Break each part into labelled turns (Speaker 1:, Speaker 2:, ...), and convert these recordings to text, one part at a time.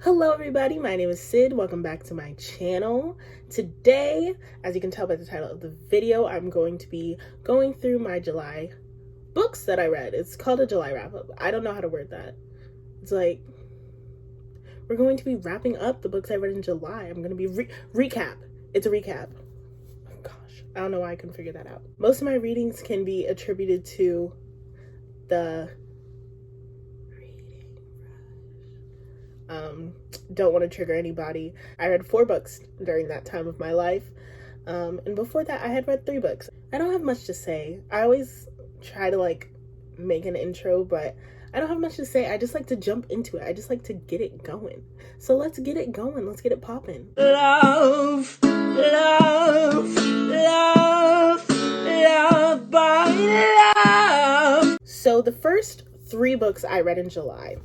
Speaker 1: Hello everybody, my name is Sid. Welcome back to my channel. Today, as you can tell by the title of the video, I'm going to be going through my July books that I read. It's called a July wrap-up. I don't know how to word that. It's like, we're going to be wrapping up the books I read in July. I'm going to be recap. It's a recap. Oh gosh, I don't know why I couldn't figure that out. Most of my readings can be attributed to the don't want to trigger anybody. I read 4 books during that time of my life, and before that I had read 3 books. I don't have much to say. I always try to make an intro, but I don't have much to say. I just like to jump into it. I just like to get it going. So let's get it going. Let's get it popping. Love, love, love, love by love. So the first 3 books I read in July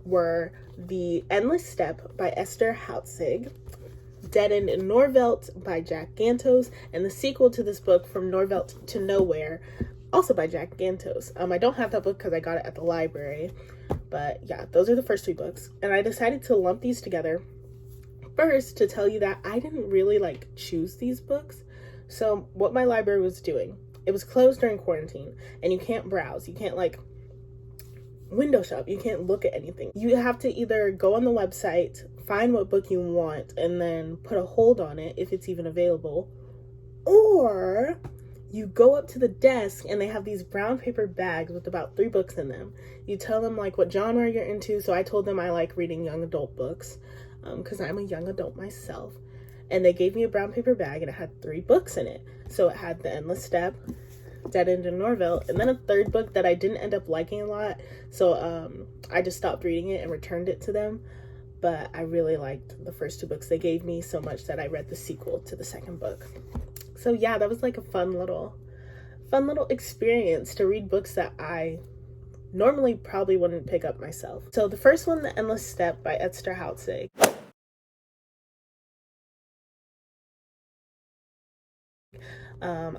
Speaker 1: were The Endless Steppe by Esther Hautzig, Dead End in Norvelt by Jack Gantos, and the sequel to this book, From Norvelt to Nowhere, also by Jack Gantos. I don't have that book because I got it at the library, but yeah, those are the first 3 books, and I decided to lump these together first to tell you that I didn't really choose these books. So what my library was doing, it was closed during quarantine, and you can't browse, you can't window shop, you can't look at anything. You have to either go on the website, find what book you want, and then put a hold on it if it's even available, or you go up to the desk and they have these brown paper bags with about 3 books in them. You tell them what genre you're into. So I told them I like reading young adult books because I'm a young adult myself, and they gave me a brown paper bag and it had 3 books in it. So it had The Endless Steppe, Dead End in Norvelt, and then a 3rd book that I didn't end up liking a lot, so I just stopped reading it and returned it to them. But I really liked the first 2 books they gave me so much that I read the sequel to the 2nd book. So yeah, that was a fun little experience to read books that I normally probably wouldn't pick up myself. So the first one, The Endless Steppe by Esther Hautzig.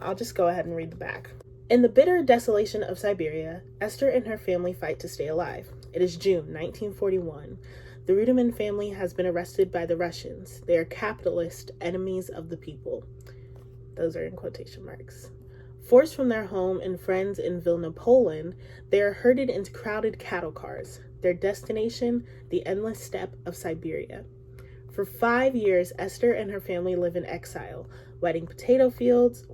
Speaker 1: I'll just go ahead and read the back. In the bitter desolation of Siberia, Esther and her family fight to stay alive. It is June 1941. The Rudiman family has been arrested by the Russians. They are capitalist enemies of the people. Those are in quotation marks. Forced from their home and friends in Vilna, Poland, they are herded into crowded cattle cars. Their destination, the endless steppe of Siberia. For 5 years, Esther and her family live in exile, weeding potato fields,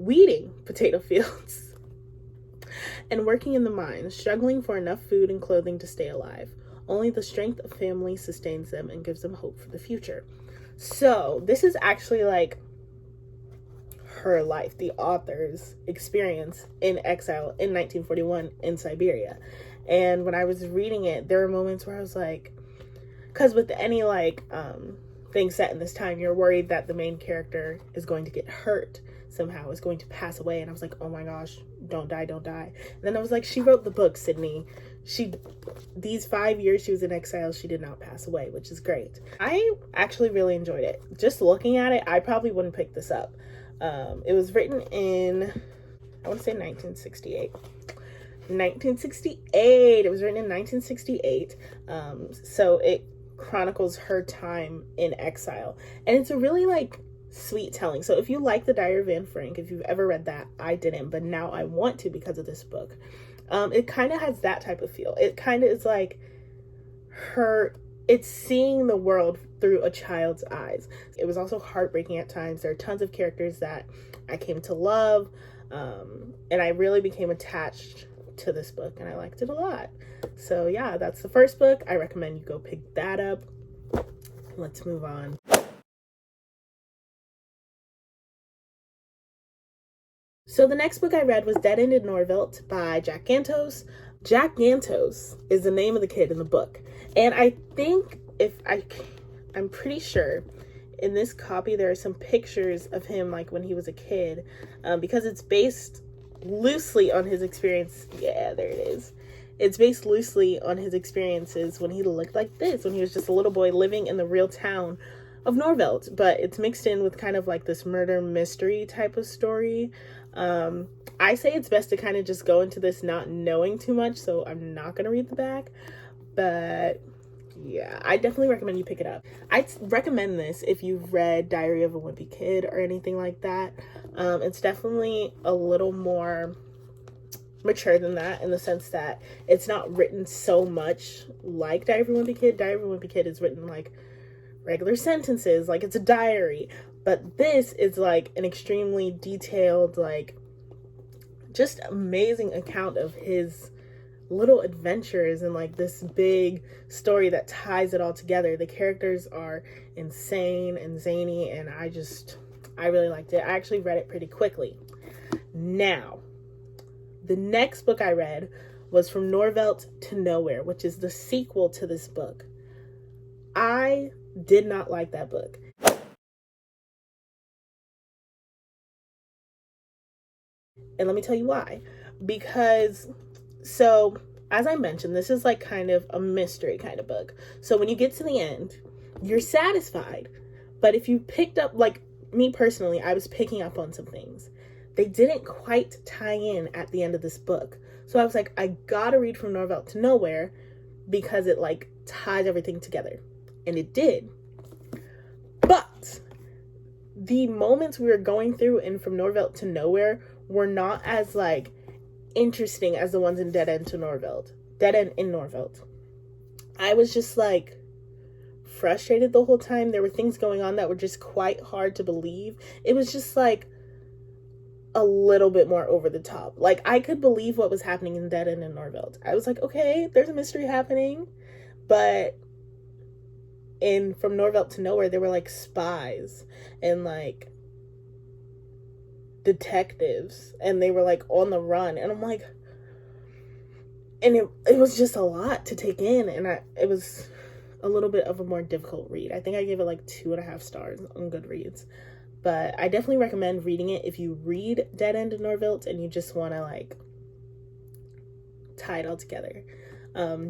Speaker 1: and working in the mines, struggling for enough food and clothing to stay alive. Only the strength of family sustains them and gives them hope for the future. So this is actually her life, the author's experience in exile in 1941 in Siberia. And when I was reading it, there were moments where I was because with any thing set in this time, you're worried that the main character is going to get hurt somehow, is going to pass away, and I was oh my gosh, don't die. And then I was she wrote the book, Sydney. These 5 years she was in exile, she did not pass away, which is great. I actually really enjoyed it. Just looking at it, I probably wouldn't pick this up. It was written in, I want to say 1968. It was written in 1968. So it chronicles her time in exile, and it's a really sweet telling. So if you like The Diary of Anne Frank, if you've ever read that, I didn't, but now I want to because of this book. It kind of has that type of feel. It kind of is it's seeing the world through a child's eyes. It was also heartbreaking at times. There are tons of characters that I came to love, and I really became attached to this book, and I liked it a lot. So yeah, that's the first book. I recommend you go pick that up. Let's move on. So the next book I read was Dead End in Norvelt by Jack Gantos. Jack Gantos is the name of the kid in the book. And I think I'm pretty sure in this copy there are some pictures of him when he was a kid, because it's based loosely on his experience. Yeah, there it is. It's based loosely on his experiences when he looked like this, when he was just a little boy living in the real town of Norvelt, but it's mixed in with kind of this murder mystery type of story. I say it's best to kind of just go into this not knowing too much, so I'm not going to read the back, but Yeah, I definitely recommend you pick it up. I'd recommend this if you've read Diary of a Wimpy Kid or anything like that. It's definitely a little more mature than that, in the sense that it's not written so much like Diary of a Wimpy Kid. Diary of a Wimpy Kid is written like regular sentences, like it's a diary. But this is like an extremely detailed, like just amazing account of his little adventures and like this big story that ties it all together. The characters are insane and zany, and I really liked it. I actually read it pretty quickly. Now, the next book I read was From Norvelt to Nowhere, which is the sequel to this book. I did not like that book. And let me tell you why. Because, so, as I mentioned, this is like kind of a mystery kind of book. So when you get to the end, you're satisfied. But if you picked up, like me personally, I was picking up on some things. They didn't quite tie in at the end of this book. So I was like, I gotta read From Norvelt to Nowhere because it like ties everything together. And it did. But the moments we were going through in From Norvelt to Nowhere were not as like interesting as the ones in Dead End in Norvelt. I was just like frustrated the whole time. There were things going on that were just quite hard to believe. It was just like a little bit more over the top. Like I could believe what was happening in Dead End in Norvelt. I was like, okay, there's a mystery happening. But in From Norvelt to Nowhere, there were like spies and like detectives, and they were like on the run, and I'm like, and it was just a lot to take in, and it was a little bit of a more difficult read. I think I gave it like 2.5 stars on Goodreads, but I definitely recommend reading it if you read Dead End in Norvelt and you just want to like tie it all together.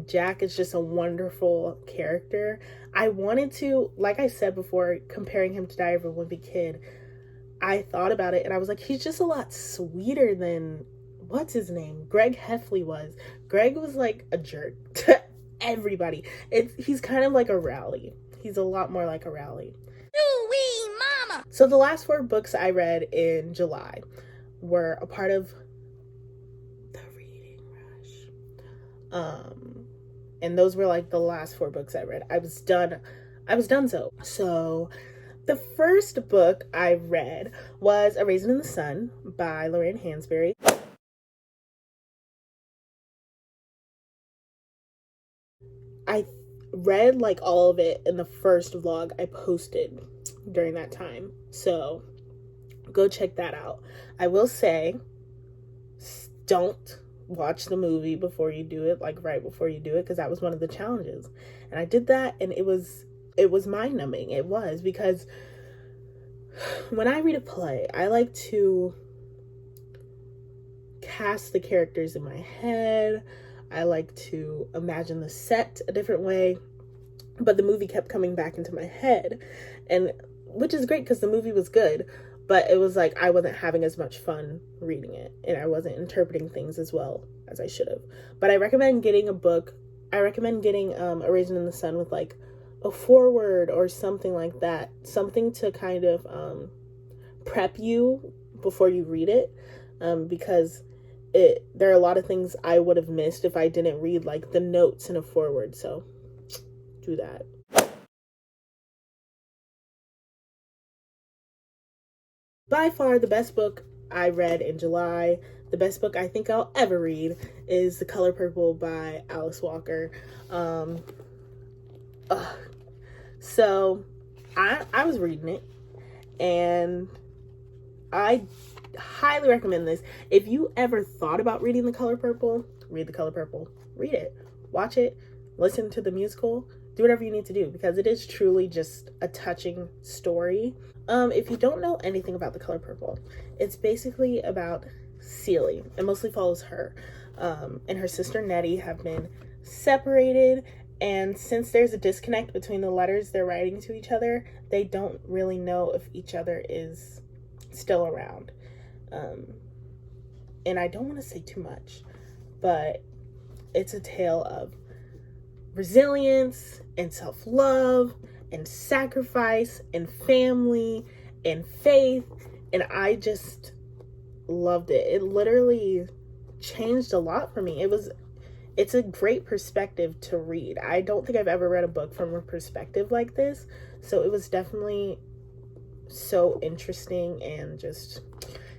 Speaker 1: Jack is just a wonderful character. I wanted to, like I said before, comparing him to Diary of a Wimpy Kid, I thought about it and I was like, he's just a lot sweeter than, what's his name? Greg Heffley was. Greg was like a jerk to everybody. He's kind of like a Rowley. He's a lot more like a Rowley. Ooh-wee, mama! So the last 4 books I read in July were a part of the reading rush. And those were like the last 4 books I read. I was done. So the first book I read was A Raisin in the Sun by Lorraine Hansberry. I read like all of it in the first vlog I posted during that time. So go check that out. I will say, don't watch the movie before you do it, like right before you do it, because that was one of the challenges. And I did that, and it was mind-numbing. It was, because when I read a play, I like to cast the characters in my head. I like to imagine the set a different way. But the movie kept coming back into my head, and which is great because the movie was good, but it was like I wasn't having as much fun reading it, and I wasn't interpreting things as well as I should have. But I recommend getting a book. I recommend getting A Raisin in the Sun with like a foreword or something like that, something to kind of prep you before you read it, because there are a lot of things I would have missed if I didn't read like the notes in a foreword. So do that. By far the best book I read in July, the best book I think I'll ever read, is The Color Purple by Alice Walker. So I was reading it, and I highly recommend this. If you ever thought about reading The Color Purple, read The Color Purple. Read it, watch it, listen to the musical, do whatever you need to do, because it is truly just a touching story. If you don't know anything about The Color Purple, it's basically about Celie. It mostly follows her. And her sister Nettie have been separated, and since there's a disconnect between the letters they're writing to each other, they don't really know if each other is still around. And I don't want to say too much, but it's a tale of resilience and self-love and sacrifice and family and faith, and I just loved it. It literally changed a lot for me. It's a great perspective to read. I don't think I've ever read a book from a perspective like this, so it was definitely so interesting and just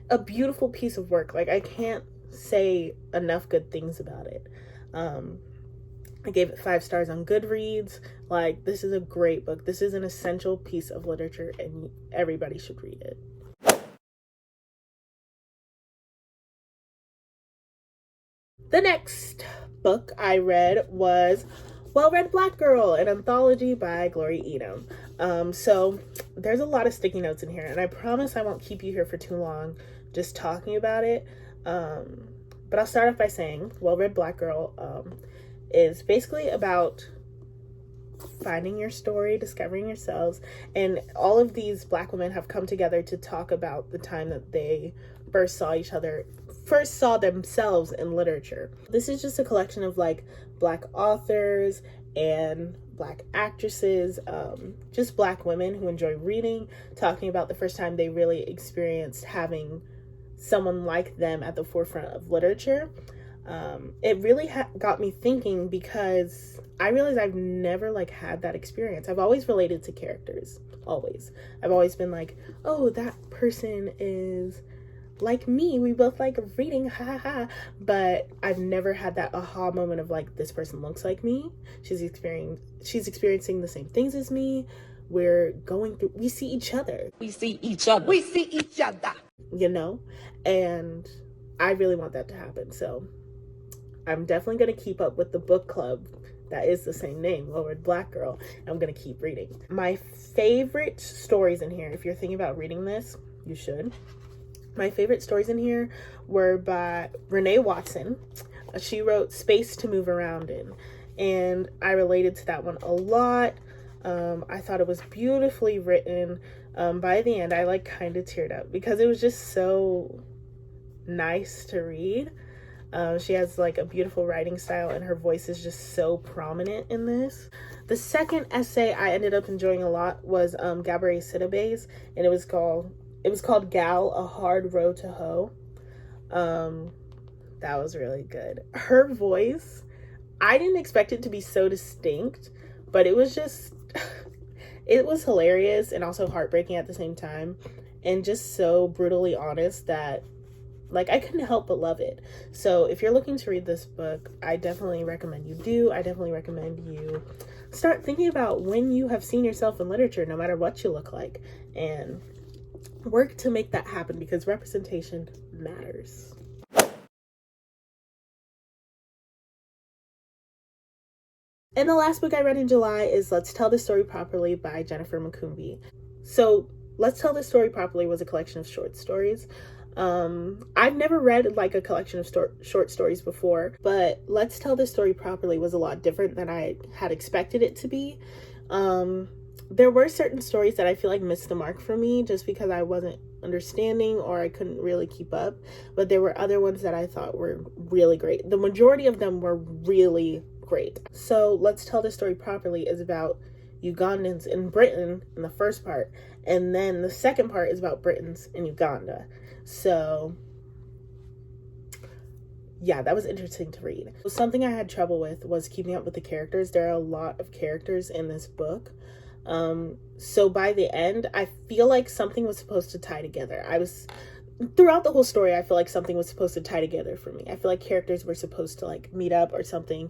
Speaker 1: a beautiful piece of work. Like, I can't say enough good things about it. I gave it 5 stars on Goodreads. Like, this is a great book. This is an essential piece of literature and everybody should read it. The next book I read was Well-Read Black Girl, an anthology by Gloria Edim. So there's a lot of sticky notes in here, and I promise I won't keep you here for too long just talking about it. But I'll start off by saying Well-Read Black Girl is basically about finding your story, discovering yourselves, and all of these Black women have come together to talk about the time that they first saw themselves in literature. This is just a collection of like Black authors and Black actresses, just Black women who enjoy reading, talking about the first time they really experienced having someone like them at the forefront of literature. It really got me thinking, because I realized I've never like had that experience. I've always related to characters, always. I've always been like, oh, that person is like me, we both like reading, ha ha ha. But I've never had that aha moment of like, this person looks like me, she's experiencing the same things as me, we see each other, you know. And I really want that to happen, so I'm definitely going to keep up with the book club that is the same name, Well-Read Black Girl. I'm going to keep reading. My favorite stories in here, if you're thinking about reading this, you should. My favorite stories in here were by Renee Watson. She wrote Space to Move Around In, and I related to that one a lot. I thought it was beautifully written. By the end, I like kind of teared up because it was just so nice to read. She has like a beautiful writing style, and her voice is just so prominent in this. The second essay I ended up enjoying a lot was Gabrielle Sidibe's, and it was called Gal, A Hard Row to Hoe. That was really good. Her voice, I didn't expect it to be so distinct, but it was just it was hilarious and also heartbreaking at the same time, and just so brutally honest that like I couldn't help but love it. So if you're looking to read this book, I definitely recommend you do. I definitely recommend you start thinking about when you have seen yourself in literature, no matter what you look like, and work to make that happen, because representation matters. And the last book I read in July is Let's Tell This Story Properly by Jennifer Makumbi. So Let's Tell This Story Properly was a collection of short stories. I've never read like a collection of short stories before, but Let's Tell This Story Properly was a lot different than I had expected it to be. There were certain stories that I feel like missed the mark for me just because I wasn't understanding or I couldn't really keep up, but there were other ones that I thought were really great. The majority of them were really great. So Let's Tell This Story Properly is about Ugandans in Britain in the first part, and then the second part is about Britons in Uganda. So yeah, that was interesting to read. Something I had trouble with was keeping up with the characters. There are a lot of characters in this book. So by the end, I feel like something was supposed to tie together. Throughout the whole story, I feel like something was supposed to tie together for me. I feel like characters were supposed to like meet up or something,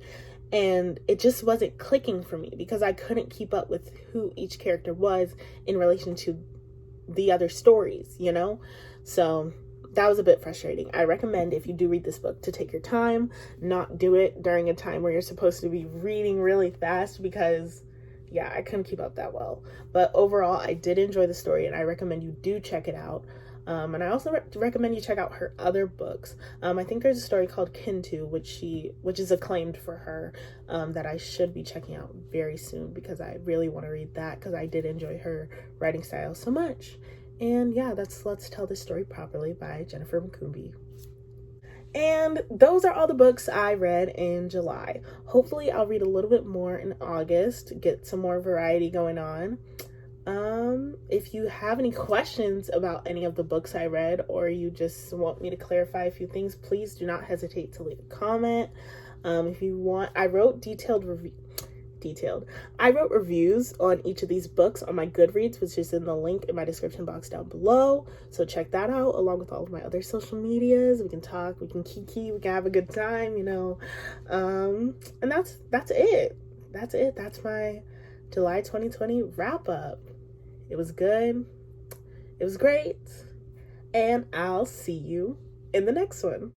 Speaker 1: and it just wasn't clicking for me because I couldn't keep up with who each character was in relation to the other stories, you know? So that was a bit frustrating. I recommend, if you do read this book, to take your time, not do it during a time where you're supposed to be reading really fast, because yeah, I couldn't keep up that well. But overall, I did enjoy the story, and I recommend you do check it out. And I also recommend you check out her other books. I think there's a story called Kintu, which is acclaimed for her, that I should be checking out very soon, because I really want to read that, because I did enjoy her writing style so much. And yeah, that's Let's Tell This Story Properly by Jennifer Makumbi. And those are all the books I read in July. Hopefully I'll read a little bit more in August, get some more variety going on. If you have any questions about any of the books I read, or you just want me to clarify a few things, please do not hesitate to leave a comment. If you want, I wrote reviews on each of these books on my Goodreads, which is in the link in my description box down below. So check that out along with all of my other social medias. We can talk, we can kiki, we can have a good time, you know. And that's it. That's my July 2020 wrap up. It was good. It was great. And I'll see you in the next one.